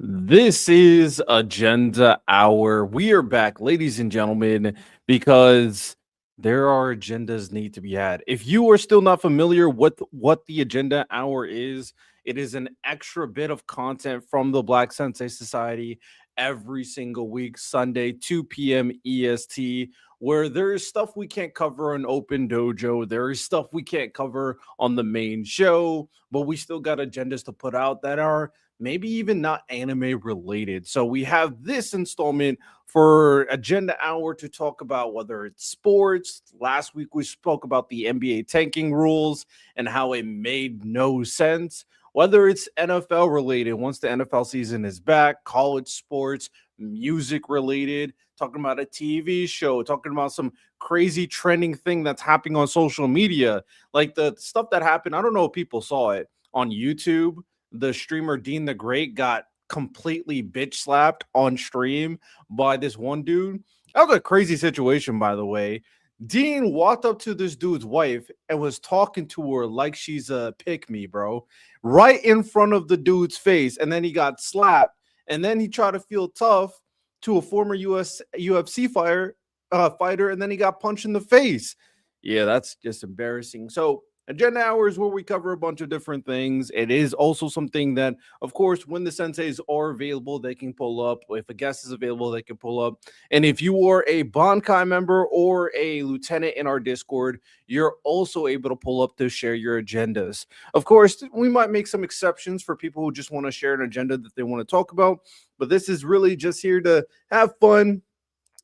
This is Agenda Hour. We are back, ladies and gentlemen, because there are agendas need to be had. If you are still not familiar with what the Agenda Hour is, it is an extra bit of content from the Black Sensei Society every single week, Sunday, 2 p.m. EST, where there is stuff we can't cover on Open Dojo. There is stuff we can't cover on the main show, but we still got agendas to put out that are maybe even not anime related. So we have this installment for Agenda Hour to talk about whether it's sports. Last week we spoke about the NBA tanking rules and how it made no sense. Whether it's NFL related, once the NFL season is back, college sports, music related, talking about a TV show, talking about some crazy trending thing that's happening on social media, like the stuff that happened. I don't know if people saw it on YouTube. The streamer Dean the Great got completely bitch slapped on stream by this one dude. That was a crazy situation, by the way. Dean walked up to this dude's wife and was talking to her like she's a pick me, bro, right in front of the dude's face. And then he got slapped. And then he tried to feel tough to a former UFC fighter, and then he got punched in the face. Yeah, that's just embarrassing. So Agenda Hour is where we cover a bunch of different things. It is also something that, of course, when the senseis are available, they can pull up. If a guest is available, they can pull up. And if you are a Bankai member or a lieutenant in our Discord, you're also able to pull up to share your agendas. Of course, we might make some exceptions for people who just want to share an agenda that they want to talk about. But this is really just here to have fun,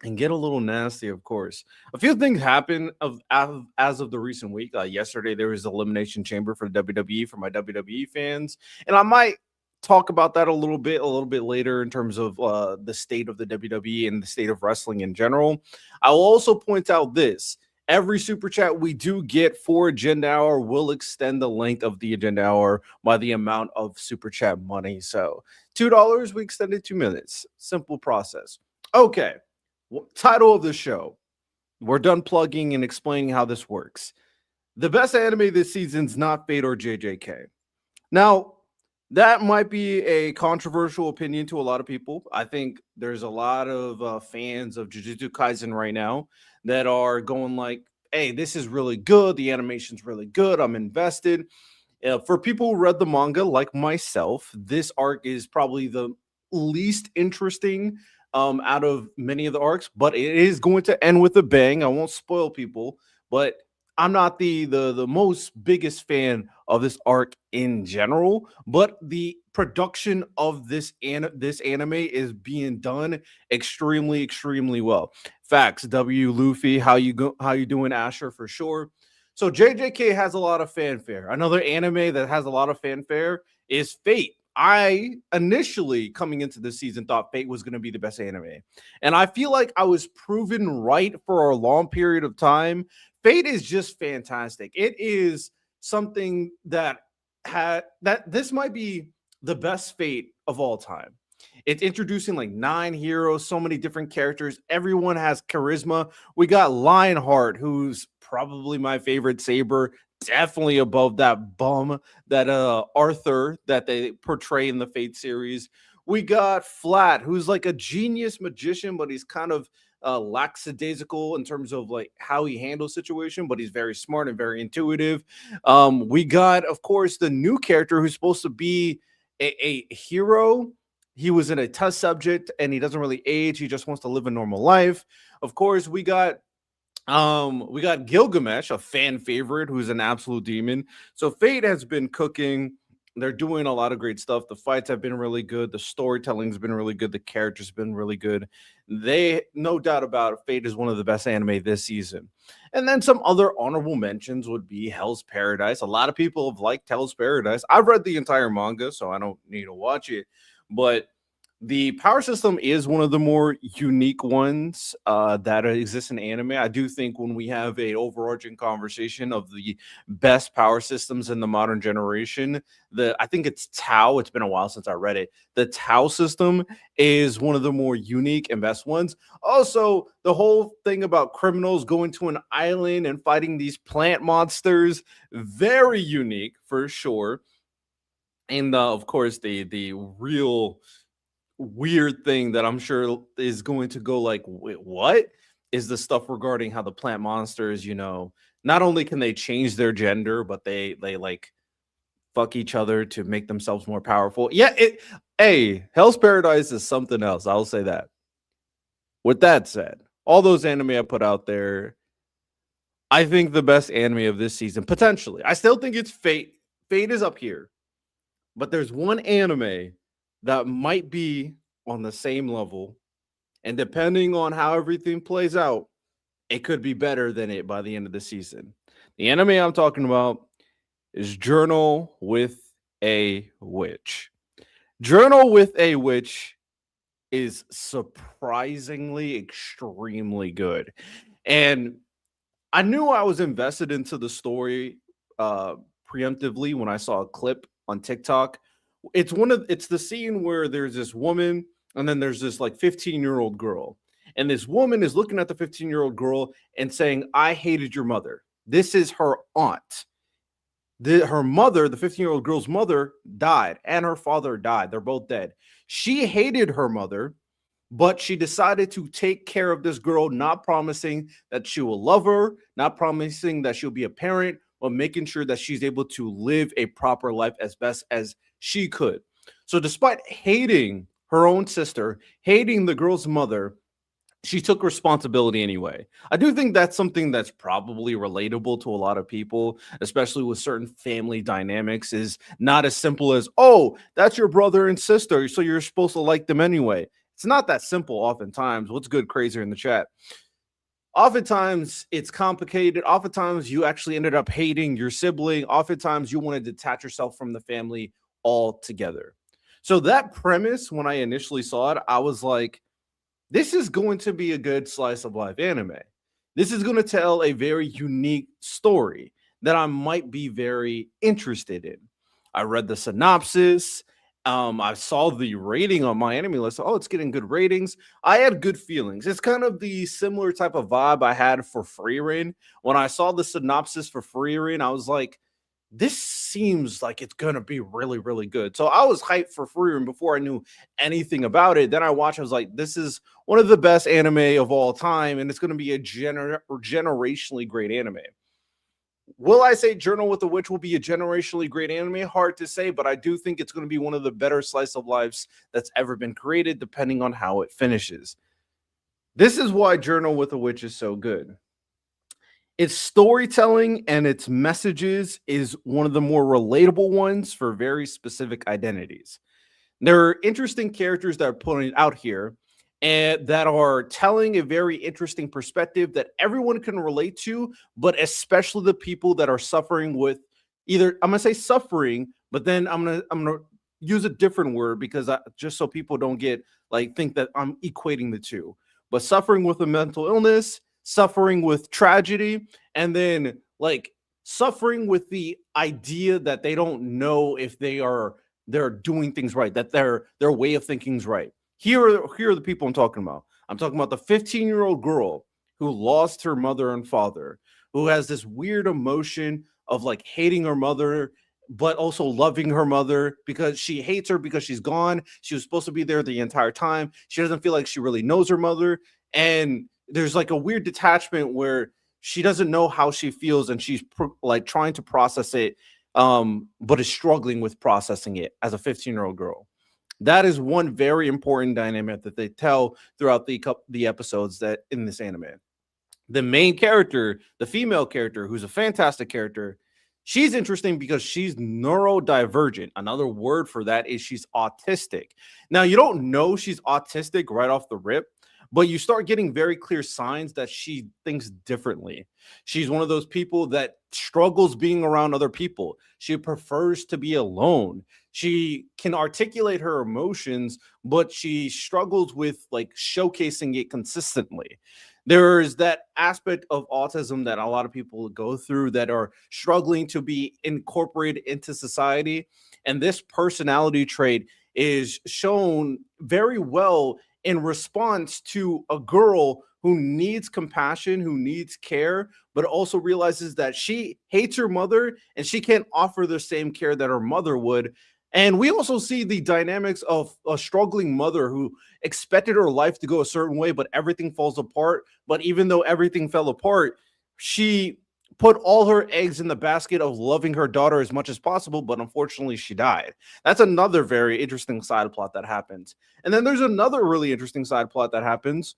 and get a little nasty, of course. A few things happened as of the recent week. Yesterday, there was Elimination Chamber for the WWE for my WWE fans, and I might talk about that a little bit later in terms of the state of the WWE and the state of wrestling in general. I will also point out this. Every super chat we do get for Agenda Hour will extend the length of the Agenda Hour by the amount of super chat money. So $2, we extended 2 minutes. Simple process. Okay. Title of the show. We're done plugging and explaining how this works. The best anime this season's not Fate or JJK. Now, that might be a controversial opinion to a lot of people. I think there's a lot of fans of Jujutsu Kaisen right now that are going like, "Hey, this is really good. The animation's really good. I'm invested." For people who read the manga, like myself, this arc is probably the least interesting out of many of the arcs, but it is going to end with a bang. I won't spoil people, but I'm not the most biggest fan of this arc in general. But the production of this anime is being done extremely well. Facts. W Luffy, how you doing, Asher, for sure. So JJK has a lot of fanfare. Another anime that has a lot of fanfare is Fate. I initially coming into this season thought Fate was going to be the best anime. And I feel like I was proven right for a long period of time. Fate is just fantastic. It is something that this might be the best Fate of all time. It's introducing like 9 heroes, so many different characters. Everyone has charisma. We got Lionheart, who's probably my favorite saber, definitely above that bum that Arthur that they portray in the Fate series. We got Flat, who's like a genius magician, but he's kind of lackadaisical in terms of like how he handles situation, but he's very smart and very intuitive. We got, of course, the new character who's supposed to be a hero. He was in a test subject and he doesn't really age. He just wants to live a normal life. Of course, we got Gilgamesh, a fan favorite, who's an absolute demon. So Fate has been cooking. They're doing a lot of great stuff. The fights have been really good. The storytelling's been really good. The characters have been really good. They, no doubt about it, Fate is one of the best anime this season. And then some other honorable mentions would be Hell's Paradise. A lot of people have liked Hell's Paradise. I've read the entire manga, so I don't need to watch it. But the power system is one of the more unique ones that exists in anime. I do think when we have a overarching conversation of the best power systems in the modern generation, I think it's Tau. It's been a while since I read it. The Tau system is one of the more unique and best ones. Also, the whole thing about criminals going to an island and fighting these plant monsters, very unique for sure. And of course, the real weird thing that I'm sure is going to go like, wait, what? Is the stuff regarding how the plant monsters, not only can they change their gender, but they like fuck each other to make themselves more powerful. Yeah, hey, Hell's Paradise is something else. I'll say that. With that said, all those anime I put out there, I think the best anime of this season, potentially. I still think it's Fate. Fate is up here. But there's one anime that might be on the same level. And depending on how everything plays out, it could be better than it by the end of the season. The anime I'm talking about is Journal with a Witch. Journal with a Witch is surprisingly extremely good. And I knew I was invested into the story uh preemptively when I saw a clip on TikTok. It's the scene where there's this woman and then there's this like 15-year-old girl. And this woman is looking at the 15-year-old girl and saying, "I hated your mother." This is her aunt. Her mother, the 15-year-old girl's mother, died, and her father died. They're both dead. She hated her mother, but she decided to take care of this girl, not promising that she will love her, not promising that she'll be a parent, but making sure that she's able to live a proper life as best as she could. So, despite hating her own sister, hating the girl's mother, she took responsibility anyway. I do think that's something that's probably relatable to a lot of people, especially with certain family dynamics, is not as simple as, "Oh, that's your brother and sister, so you're supposed to like them anyway." It's not that simple oftentimes. What's good, Crazier in the chat? Oftentimes it's complicated. Oftentimes you actually ended up hating your sibling. Oftentimes you want to detach yourself from the family altogether. So that premise, when I initially saw it, I was like, this is going to be a good slice of life anime. This is going to tell a very unique story that I might be very interested in. I read the synopsis. I saw the rating on my anime list. Oh, it's getting good ratings. I had good feelings. It's kind of the similar type of vibe I had for Free Reign. When I saw the synopsis for Free Reign, I was like, this seems like it's gonna be really, really good. So I was hyped for Free Room before I knew anything about it. Then I watched, I was like, this is one of the best anime of all time, and it's gonna be a generationally great anime. Will I say Journal with the Witch will be a generationally great anime? Hard to say, but I do think it's going to be one of the better slice of lives that's ever been created, depending on how it finishes. This is why Journal with the Witch is so good. Its storytelling and its messages is one of the more relatable ones for very specific identities. There are interesting characters that are putting out here and that are telling a very interesting perspective that everyone can relate to, but especially the people that are suffering with either, I'm gonna say suffering, but then I'm gonna use a different word because just so people don't get like think that I'm equating the two, but suffering with a mental illness, suffering with tragedy, and then like suffering with the idea that they don't know if they're doing things right, that their way of thinking is right. Here are the people I'm talking about. I'm talking about the 15-year-old girl who lost her mother and father, who has this weird emotion of like hating her mother, but also loving her mother because she hates her because she's gone. She was supposed to be there the entire time. She doesn't feel like she really knows her mother. And there's like a weird detachment where she doesn't know how she feels and she's like trying to process it, but is struggling with processing it as a 15-year-old girl. That is one very important dynamic that they tell throughout the episodes that in this anime. The main character, the female character, who's a fantastic character, she's interesting because she's neurodivergent. Another word for that is she's autistic. Now, you don't know she's autistic right off the rip, but you start getting very clear signs that she thinks differently. She's one of those people that struggles being around other people. She prefers to be alone. She can articulate her emotions, but she struggles with like showcasing it consistently. There's that aspect of autism that a lot of people go through that are struggling to be incorporated into society. And this personality trait is shown very well in response to a girl who needs compassion, who needs care, but also realizes that she hates her mother and she can't offer the same care that her mother would. And we also see the dynamics of a struggling mother who expected her life to go a certain way, but everything falls apart. But even though everything fell apart, she put all her eggs in the basket of loving her daughter as much as possible, but unfortunately she died. That's another very interesting side plot that happens. And then there's another really interesting side plot that happens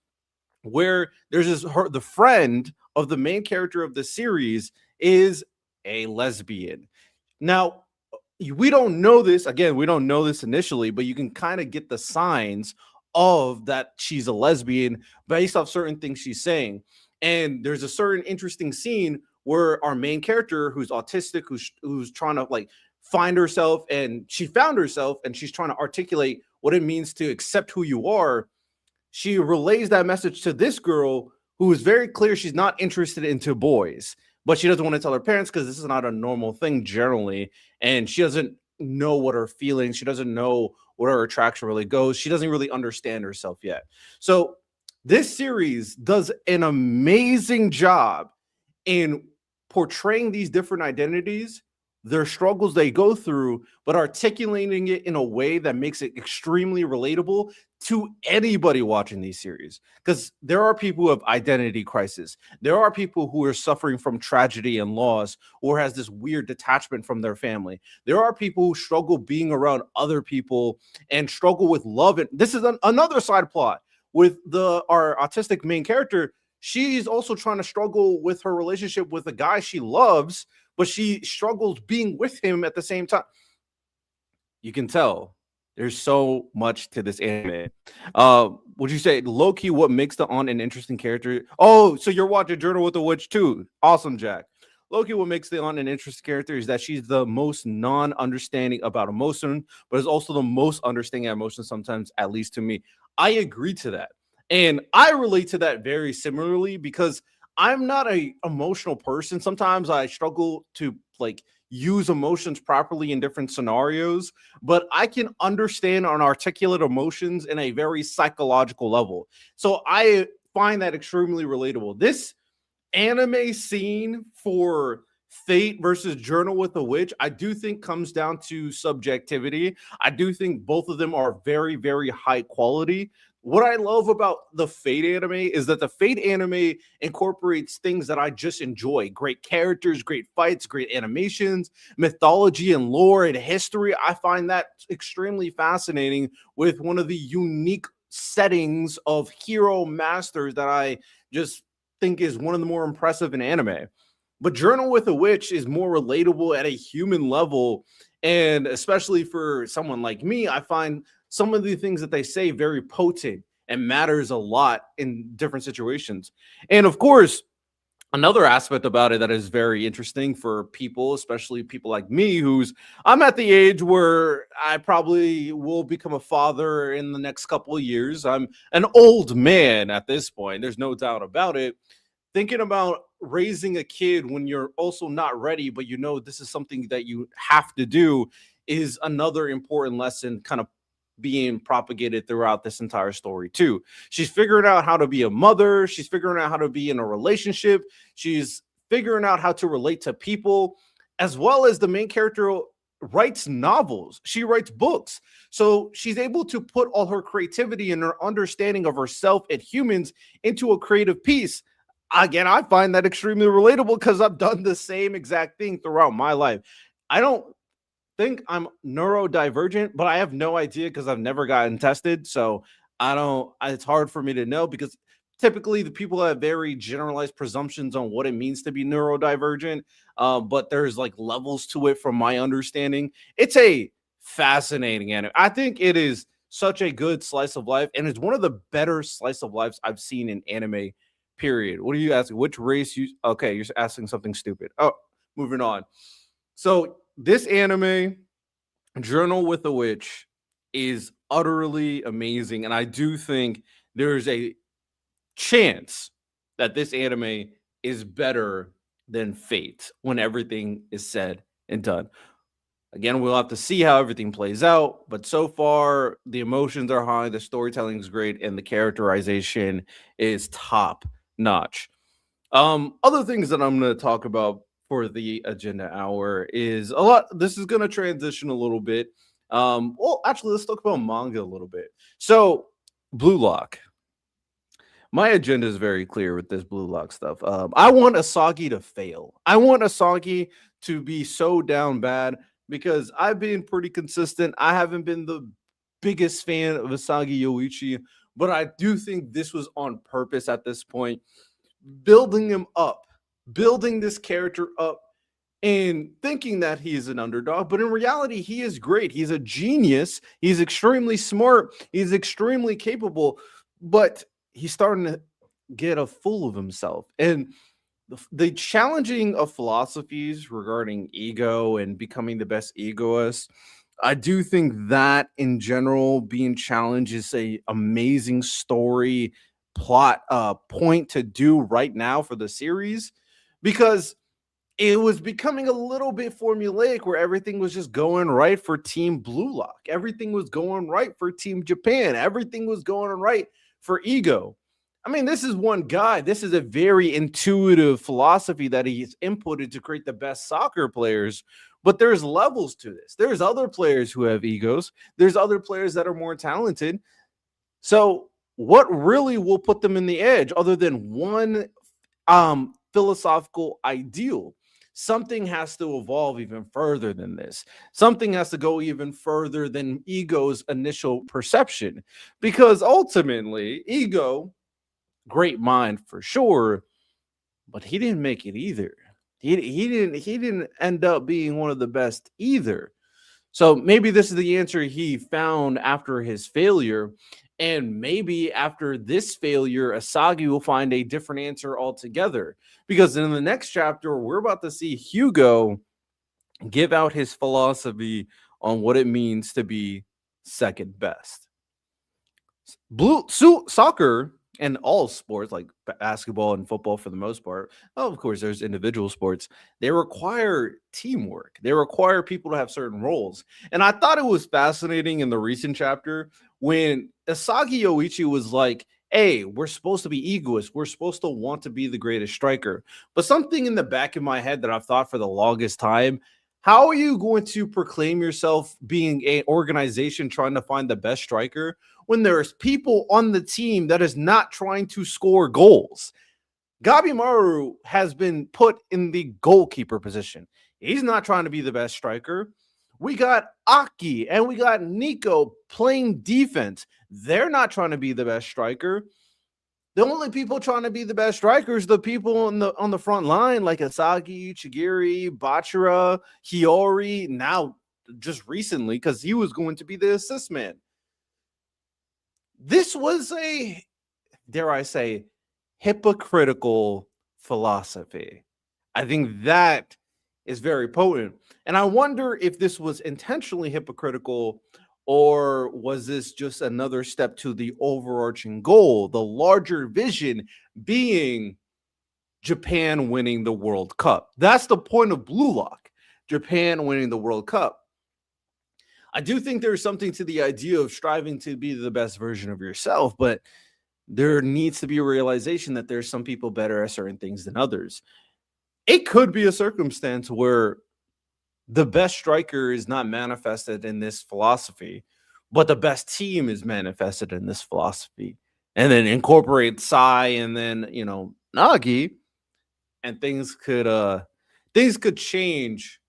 where there's this the friend of the main character of the series is a lesbian. Now, we don't know this again, we don't know this initially, but you can kind of get the signs of that she's a lesbian based off certain things she's saying. And there's a certain interesting scene where our main character, who's autistic, who's trying to like find herself, and she found herself and she's trying to articulate what it means to accept who you are. She relays that message to this girl who is very clear she's not interested into boys, but she doesn't want to tell her parents because this is not a normal thing generally, and she doesn't know what her feelings, she doesn't know where her attraction really goes, she doesn't really understand herself yet. So this series does an amazing job in portraying these different identities, their struggles they go through, but articulating it in a way that makes it extremely relatable to anybody watching these series. Because there are people who have identity crisis. There are people who are suffering from tragedy and loss, or has this weird detachment from their family. There are people who struggle being around other people and struggle with love. And this is another side plot with the our autistic main character. She's also trying to struggle with her relationship with a guy she loves, but she struggles being with him at the same time. You can tell there's so much to this anime. Would you say low key what makes the on an interesting character? Oh, so you're watching Journal with the Witch too? Awesome, Jack. Low key what makes the on an interesting character is that she's the most non-understanding about emotion, but is also the most understanding emotion sometimes, at least to me. I agree to that, and I relate to that very similarly because I'm not a emotional person. Sometimes I struggle to like use emotions properly in different scenarios, but I can understand and articulate emotions in a very psychological level. So I find that extremely relatable. This anime scene for Fate versus Journal with the Witch, I do think comes down to subjectivity. I do think both of them are very, very high quality. What I love about the Fate anime is that the Fate anime incorporates things that I just enjoy: great characters, great fights, great animations, mythology and lore and history. I find that extremely fascinating with one of the unique settings of hero masters that I just think is one of the more impressive in anime. But Journal with a Witch is more relatable at a human level. And especially for someone like me, I find some of the things that they say very potent and matters a lot in different situations. And of course, another aspect about it that is very interesting for people, especially people like me, who's I'm at the age where I probably will become a father in the next couple of years. I'm an old man at this point. There's no doubt about it. Thinking about raising a kid when you're also not ready, but you know this is something that you have to do, is another important lesson kind of being propagated throughout this entire story too. She's figuring out how to be a mother, she's figuring out how to be in a relationship, she's figuring out how to relate to people, as well as the main character writes novels, she writes books. So she's able to put all her creativity and her understanding of herself and humans into a creative piece. Again, I find that extremely relatable because I've done the same exact thing throughout my life. I don't think I'm neurodivergent, but I have no idea because I've never gotten tested. So I don't, it's hard for me to know because typically the people have very generalized presumptions on what it means to be neurodivergent. But there's like levels to it from my understanding. It's a fascinating anime. I think it is such a good slice of life, and it's one of the better slice of lives I've seen in anime. Period. What are you asking? Which race you? Okay, you're asking something stupid. Oh, moving on. So this anime, Journal with a Witch, is utterly amazing, and I do think there's a chance that this anime is better than Fate when everything is said and done. Again, we'll have to see how everything plays out, but so far the emotions are high, the storytelling is great, and the characterization is top notch. Other things that I'm going to talk about for the agenda hour is a lot. This is going to transition a little bit. Well, actually, let's talk about manga a little bit. So, Blue Lock. My agenda is very clear with this Blue Lock stuff. I want Asagi to fail. I want Asagi to be so down bad because I've been pretty consistent. I haven't been the biggest fan of Asagi Yoichi, but I do think this was on purpose at this point, building him up, building this character up and thinking that he is an underdog, but in reality, he is great. He's a genius. He's extremely smart. He's extremely capable, but he's starting to get a fool of himself. And the challenging of philosophies regarding ego and becoming the best egoist, I do think that in general, being challenged is a amazing story plot point to do right now for the series because it was becoming a little bit formulaic where everything was just going right for Team Blue Lock. Everything was going right for Team Japan. Everything was going right for Ego. I mean, this is one guy. This is a very intuitive philosophy that he's inputted to create the best soccer players. But there's levels to this. There's other players who have egos. There's other players that are more talented. So, what really will put them in the edge other than one philosophical ideal? Something has to evolve even further than this. Something has to go even further than ego's initial perception, because ultimately ego, great mind for sure, but he didn't make it either. He didn't end up being one of the best either. So maybe this is the answer he found after his failure. And maybe after this failure, Asagi will find a different answer altogether. Because in the next chapter, we're about to see Hugo give out his philosophy on what it means to be second best. Soccer and all sports like basketball and football for the most part, of course there's individual sports, they require teamwork. They require people to have certain roles. And I thought it was fascinating in the recent chapter when Asagi Yoichi was like, hey, we're supposed to be egoists, we're supposed to want to be the greatest striker. But something in the back of my head that I've thought for the longest time, how are you going to proclaim yourself being an organization trying to find the best striker when there's people on the team that is not trying to score goals? Gabimaru has been put in the goalkeeper position. He's not trying to be the best striker. We got Aki and we got Nico playing defense. They're not trying to be the best striker. The only people trying to be the best strikers, the people on the front line, like Asagi, Chigiri, Bachira, Hiyori, now just recently, because he was going to be the assist man. This was a, dare I say, hypocritical philosophy. I think that is very potent. And I wonder if this was intentionally hypocritical, or was this just another step to the overarching goal, the larger vision being Japan winning the World Cup? That's the point of Blue Lock, Japan winning the World Cup. I do think there's something to the idea of striving to be the best version of yourself, but there needs to be a realization that there's some people better at certain things than others. It could be a circumstance where the best striker is not manifested in this philosophy, but the best team is manifested in this philosophy. And then incorporate Sai and then, Nagi, and things could change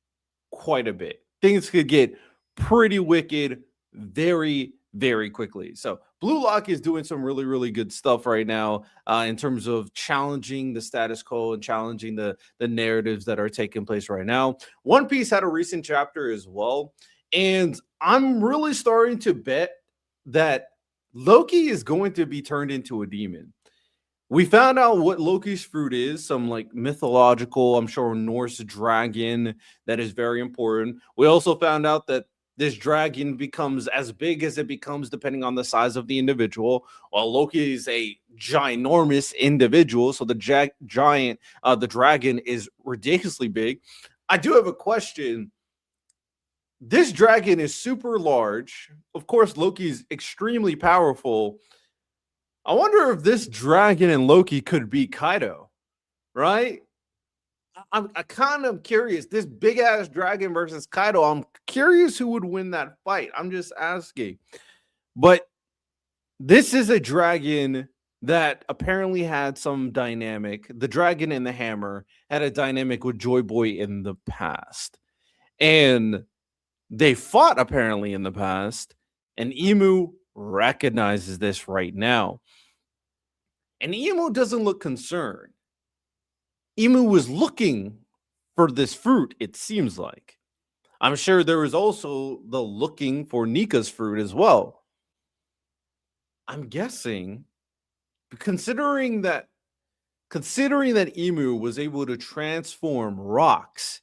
quite a bit. Things could get pretty wicked very, very quickly. So Blue Lock is doing some really, really good stuff right now in terms of challenging the status quo and challenging the narratives that are taking place right now. One Piece had a recent chapter as well, and I'm really starting to bet that Loki is going to be turned into a demon. We found out what Loki's fruit is, some like mythological, I'm sure, Norse dragon that is very important. We also found out that this dragon becomes as big as it becomes depending on the size of the individual. While Loki is a ginormous individual, so the the dragon is ridiculously big. I do have a question. This dragon is super large. Of course, Loki's extremely powerful. I wonder if this dragon and Loki could be Kaido, right? I kind of curious. This big ass dragon versus Kaido. I'm curious who would win that fight. I'm just asking. But this is a dragon that apparently had some dynamic. The dragon and the hammer had a dynamic with Joy Boy in the past. And they fought apparently in the past. And Emu recognizes this right now. And Emu doesn't look concerned. Emu was looking for this fruit, it seems like. I'm sure there was also the looking for Nika's fruit as well. I'm guessing, considering that Emu was able to transform rocks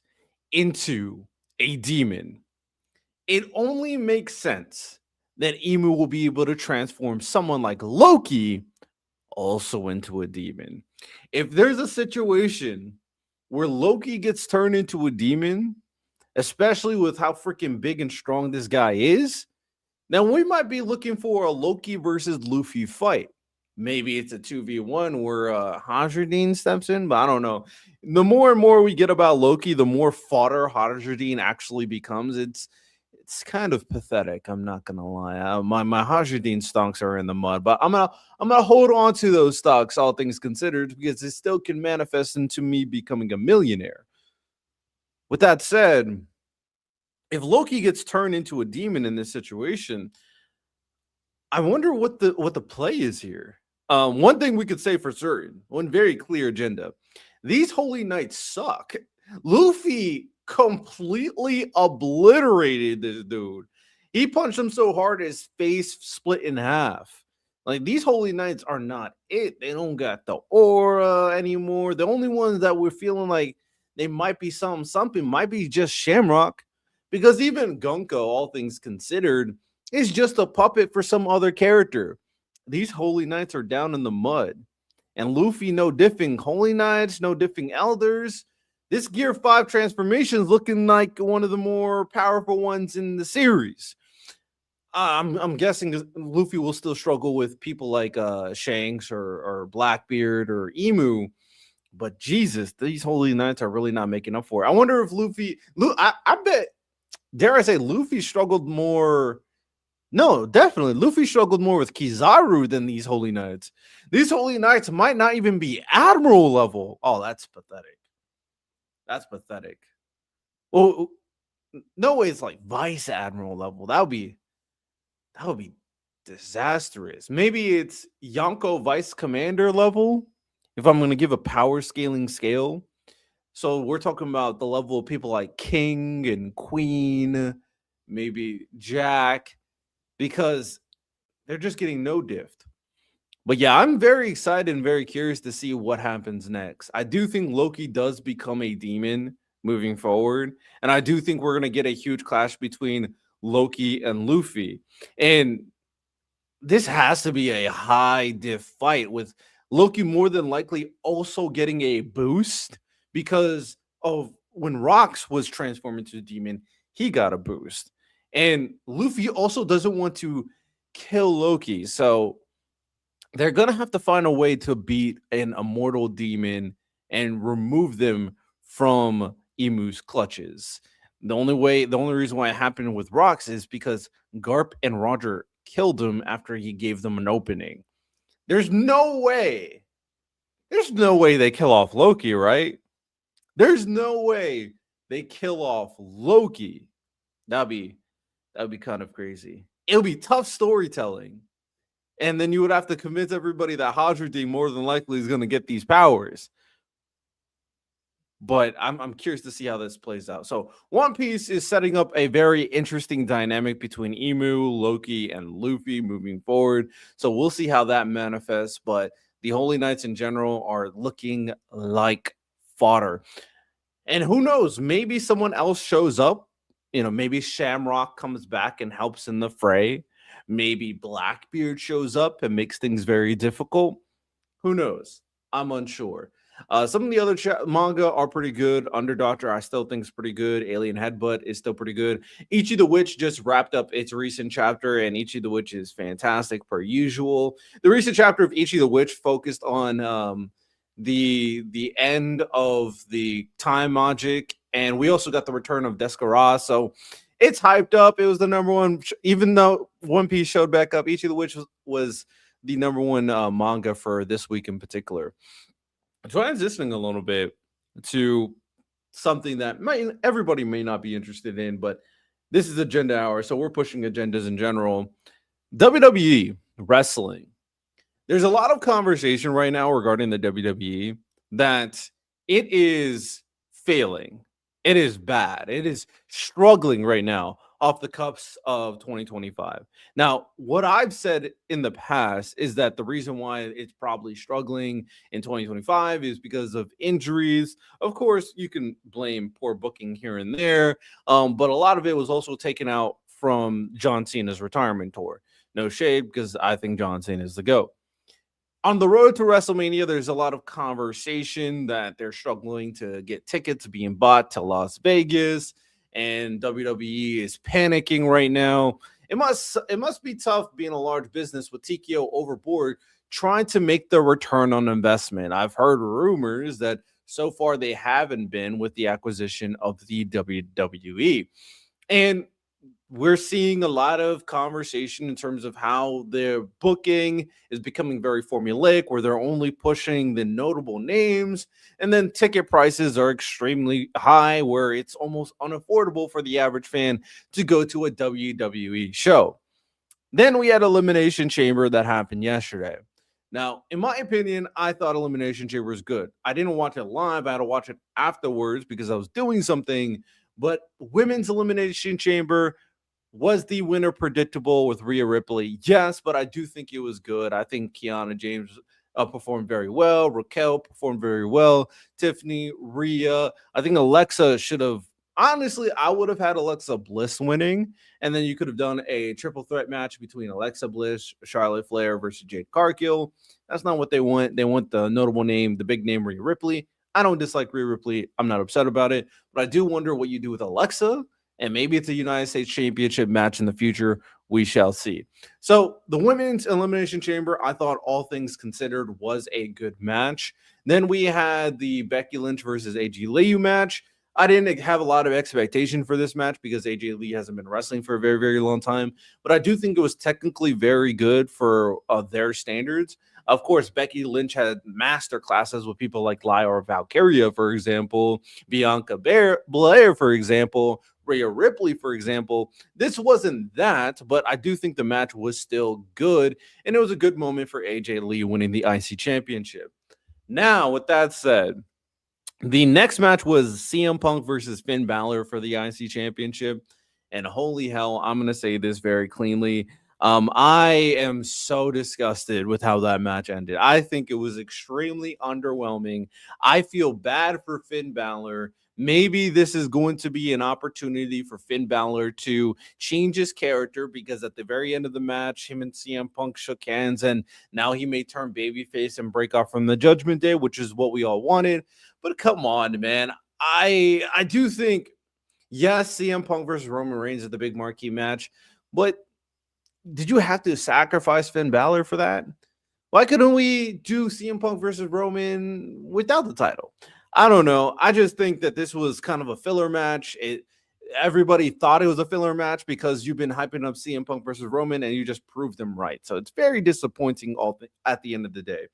into a demon, it only makes sense that Emu will be able to transform someone like Loki also into a demon. If there's a situation where Loki gets turned into a demon, especially with how freaking big and strong this guy is, then we might be looking for a Loki versus Luffy fight. Maybe it's a 2v1 where Hajradine steps in, but I don't know. The more and more we get about Loki, the more fodder Hajradine actually becomes. It's kind of pathetic. I'm not gonna lie. My Hajradine stocks are in the mud, but I'm gonna hold on to those stocks, all things considered, because it still can manifest into me becoming a millionaire. With that said, if Loki gets turned into a demon in this situation, I wonder what the play is here. One thing we could say for certain, one very clear agenda: these Holy Knights suck. Luffy completely obliterated this dude. He punched him so hard his face split in half. Like, these Holy Knights are not it. They don't got the aura anymore. The only ones that we're feeling like they might be something might be just Shamrock, because even Gunko, all things considered, is just a puppet for some other character. These Holy Knights are down in the mud. And Luffy, no diffing Holy Knights, no diffing Elders. This Gear 5 transformation is looking like one of the more powerful ones in the series. I'm guessing Luffy will still struggle with people like Shanks or Blackbeard or Emu. But Jesus, these Holy Knights are really not making up for it. I wonder if I bet, dare I say, Luffy struggled more. No, definitely. Luffy struggled more with Kizaru than these Holy Knights. These Holy Knights might not even be Admiral level. Oh, that's pathetic. That's pathetic. Well, no way it's like Vice Admiral level. That would be disastrous. Maybe it's Yonko Vice Commander level, if I'm going to give a power scaling scale. So we're talking about the level of people like King and Queen, maybe Jack, because they're just getting no diffed. But yeah, I'm very excited and very curious to see what happens next. I do think Loki does become a demon moving forward. And I do think we're going to get a huge clash between Loki and Luffy. And this has to be a high diff fight, with Loki more than likely also getting a boost because of when Rox was transformed into a demon, he got a boost. And Luffy also doesn't want to kill Loki. So they're going to have to find a way to beat an immortal demon and remove them from Emu's clutches. The only reason why it happened with Rox is because Garp and Roger killed him after he gave them an opening. There's no way they kill off Loki, right? There's no way they kill off Loki. That'd be kind of crazy. It'll be tough storytelling. And then you would have to convince everybody that Hajradine more than likely is going to get these powers. But I'm curious to see how this plays out. So One Piece is setting up a very interesting dynamic between Emu, Loki, and Luffy moving forward. So we'll see how that manifests. But the Holy Knights in general are looking like fodder. And who knows? Maybe someone else shows up. Maybe Shamrock comes back and helps in the fray. Maybe Blackbeard shows up and makes things very difficult. Who knows? I'm unsure. Some of the other manga are pretty good. Underdoctor, I still think is pretty good. Alien Headbutt is still pretty good. Ichi the Witch just wrapped up its recent chapter, and Ichi the Witch is fantastic per usual. The recent chapter of Ichi the Witch focused on the end of the time magic, and we also got the return of Descara. So it's hyped up. It was the number one, even though One Piece showed back up. Each of the Witch was the number one manga for this week in particular. Transitioning a little bit to something that everybody may not be interested in, but this is agenda hour, so we're pushing agendas in general. WWE wrestling. There's a lot of conversation right now regarding the WWE that it is failing. It is bad. It is struggling right now off the cuffs of 2025. Now, what I've said in the past is that the reason why it's probably struggling in 2025 is because of injuries. Of course, you can blame poor booking here and there, but a lot of it was also taken out from John Cena's retirement tour. No shade, because I think John Cena is the GOAT. On the road to WrestleMania, there's a lot of conversation that they're struggling to get tickets being bought to Las Vegas, and WWE is panicking right now. It must be tough being a large business with TKO overboard, trying to make the return on investment. I've heard rumors that so far they haven't been with the acquisition of the WWE. And we're seeing a lot of conversation in terms of how their booking is becoming very formulaic, where they're only pushing the notable names, and then ticket prices are extremely high, where it's almost unaffordable for the average fan to go to a WWE show. Then we had Elimination Chamber that happened yesterday. Now, in my opinion, I thought Elimination Chamber was good. I didn't watch it live. I had to watch it afterwards because I was doing something. But Women's Elimination Chamber, was the winner predictable with Rhea Ripley? Yes, but I do think it was good. I think Kiana James performed very well. Raquel performed very well. Tiffany, Rhea. I think Alexa should have. Honestly, I would have had Alexa Bliss winning, and then you could have done a triple threat match between Alexa Bliss, Charlotte Flair versus Jade Cargill. That's not what they want. They want the notable name, the big name Rhea Ripley. I don't dislike Rhea Ripley. I'm not upset about it, but I do wonder what you do with Alexa, and maybe it's a United States Championship match in the future. We shall see. So the Women's Elimination Chamber, I thought all things considered was a good match. Then we had the Becky Lynch versus AJ Lee match. I didn't have a lot of expectation for this match because AJ Lee hasn't been wrestling for a very, very long time. But I do think it was technically very good for their standards. Of course, Becky Lynch had master classes with people like Lyra Valkyria, for example, Bianca Blair, for example, Rhea Ripley, for example. This wasn't that, but I do think the match was still good, and it was a good moment for AJ Lee winning the IC Championship. Now, with that said, the next match was CM Punk versus Finn Balor for the IC Championship, and holy hell, I'm going to say this very cleanly. I am so disgusted with how that match ended. I think it was extremely underwhelming. I feel bad for Finn Balor. Maybe this is going to be an opportunity for Finn Balor to change his character, because at the very end of the match, him and CM Punk shook hands, and now he may turn babyface and break off from the Judgment Day, which is what we all wanted. But come on, man. I do think, yes, CM Punk versus Roman Reigns is the big marquee match, but did you have to sacrifice Finn Balor for that? Why couldn't we do CM Punk versus Roman without the title? I don't know. I just think that this was kind of a filler match. Everybody thought it was a filler match because you've been hyping up CM Punk versus Roman, and you just proved them right. So it's very disappointing at the end of the day.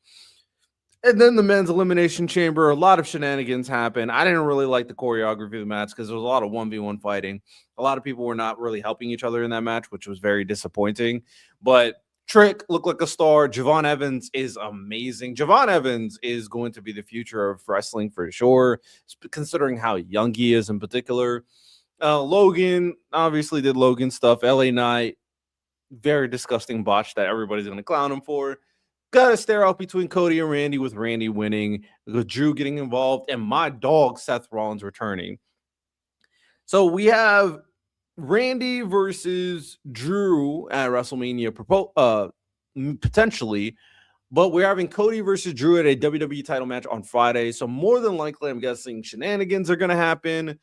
And then the men's elimination chamber, a lot of shenanigans happened. I didn't really like the choreography of the match because there was a lot of 1v1 fighting. A lot of people were not really helping each other in that match, which was very disappointing. But Trick looked like a star. Javon Evans is amazing. Javon Evans is going to be the future of wrestling for sure, considering how young he is in particular. Logan obviously did Logan stuff. LA Knight, very disgusting botch that everybody's going to clown him for. Got a stare out between Cody and Randy, with Randy winning, with Drew getting involved, and my dog Seth Rollins returning. So we have Randy versus Drew at WrestleMania potentially, but we're having Cody versus Drew at a WWE title match on Friday. So more than likely, I'm guessing shenanigans are going to happen.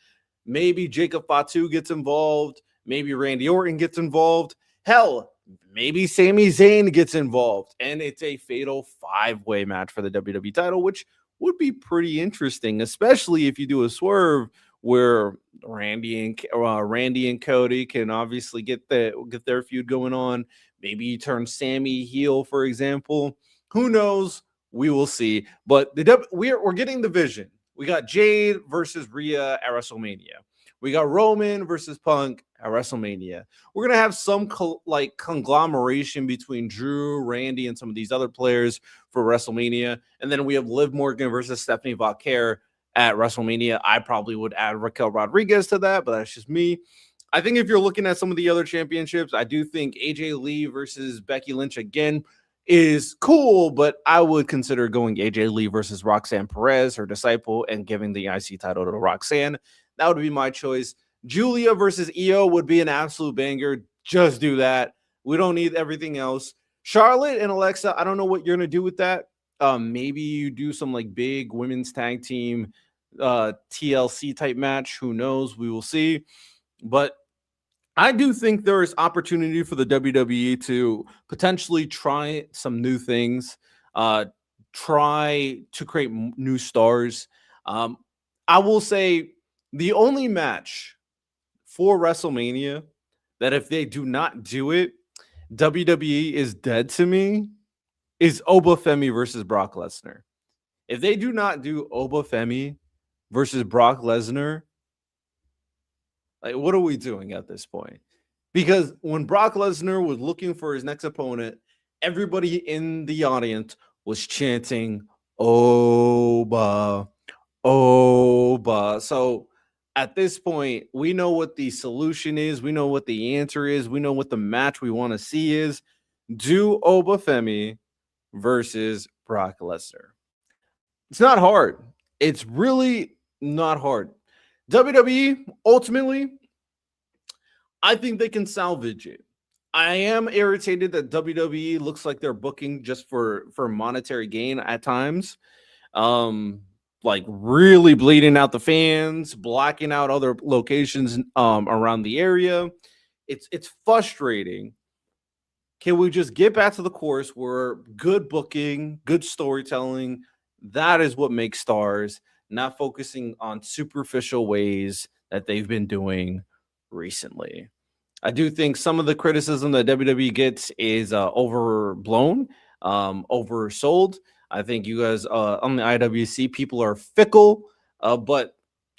Maybe Jacob Fatu gets involved. Maybe Randy Orton gets involved. Hell, maybe Sami Zayn gets involved, and it's a fatal 5-way match for the WWE title, which would be pretty interesting, especially if you do a swerve where Randy and Cody can obviously get their feud going on. Maybe you turn Sammy heel, for example. Who knows? We will see. But we're getting the vision. We got Jade versus Rhea at WrestleMania. We got Roman versus Punk at WrestleMania. We're gonna have some conglomeration between Drew, Randy, and some of these other players for WrestleMania, and then we have Liv Morgan versus Stephanie Vauquer at WrestleMania. I probably would add Raquel Rodriguez to that, but that's just me. I think if you're looking at some of the other championships, I do think AJ Lee versus Becky Lynch again is cool, but I would consider going AJ Lee versus Roxanne Perez, her disciple, and giving the IC title to Roxanne. That would be my choice. Julia versus Io would be an absolute banger. Just do that. We don't need everything else. Charlotte and Alexa, I don't know what you're going to do with that. Maybe you do some like big women's tag team TLC type match. Who knows? We will see. But I do think there is opportunity for the WWE to potentially try some new things, try to create new stars. I will say the only match for WrestleMania that if they do not do it, WWE is dead to me, is Obafemi versus Brock Lesnar. If they do not do Obafemi versus Brock Lesnar, like, what are we doing at this point? Because when Brock Lesnar was looking for his next opponent, everybody in the audience was chanting, Oba, Oba. So at this point, we know what the solution is. We know what the answer is. We know what the match we want to see is. Do Obafemi versus Brock Lesnar. It's not hard. It's really not hard. WWE, ultimately, I think they can salvage it. I am irritated that WWE looks like they're booking just for monetary gain at times. Like really bleeding out the fans, blocking out other locations around the area. It's frustrating. Can we just get back to the course where good booking, good storytelling, that is what makes stars, not focusing on superficial ways that they've been doing recently. I do think some of the criticism that WWE gets is overblown, oversold. I think you guys on the IWC, people are fickle, but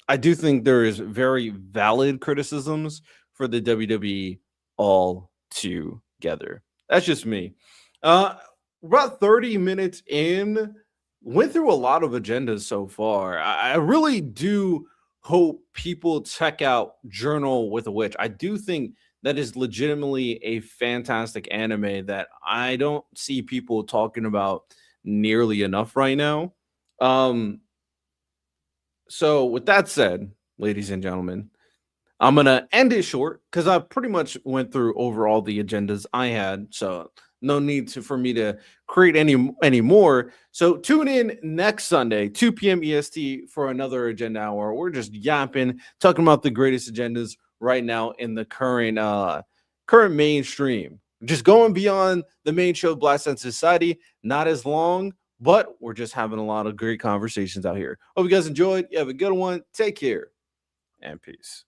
I do think there is very valid criticisms for the WWE all together. That's just me. About 30 minutes in, went through a lot of agendas so far. I really do hope people check out Journal with a Witch. I do think that is legitimately a fantastic anime that I don't see people talking about nearly enough right now. So with that said, ladies and gentlemen, I'm gonna end it short because I pretty much went through over all the agendas I had. So no need for me to create any more. So tune in next Sunday, 2 p.m. EST for another agenda hour. We're just yapping, talking about the greatest agendas right now in the current mainstream. Just going beyond the main show, Blast Sense Society. Not as long, but we're just having a lot of great conversations out here. Hope you guys enjoyed. You have a good one. Take care and peace.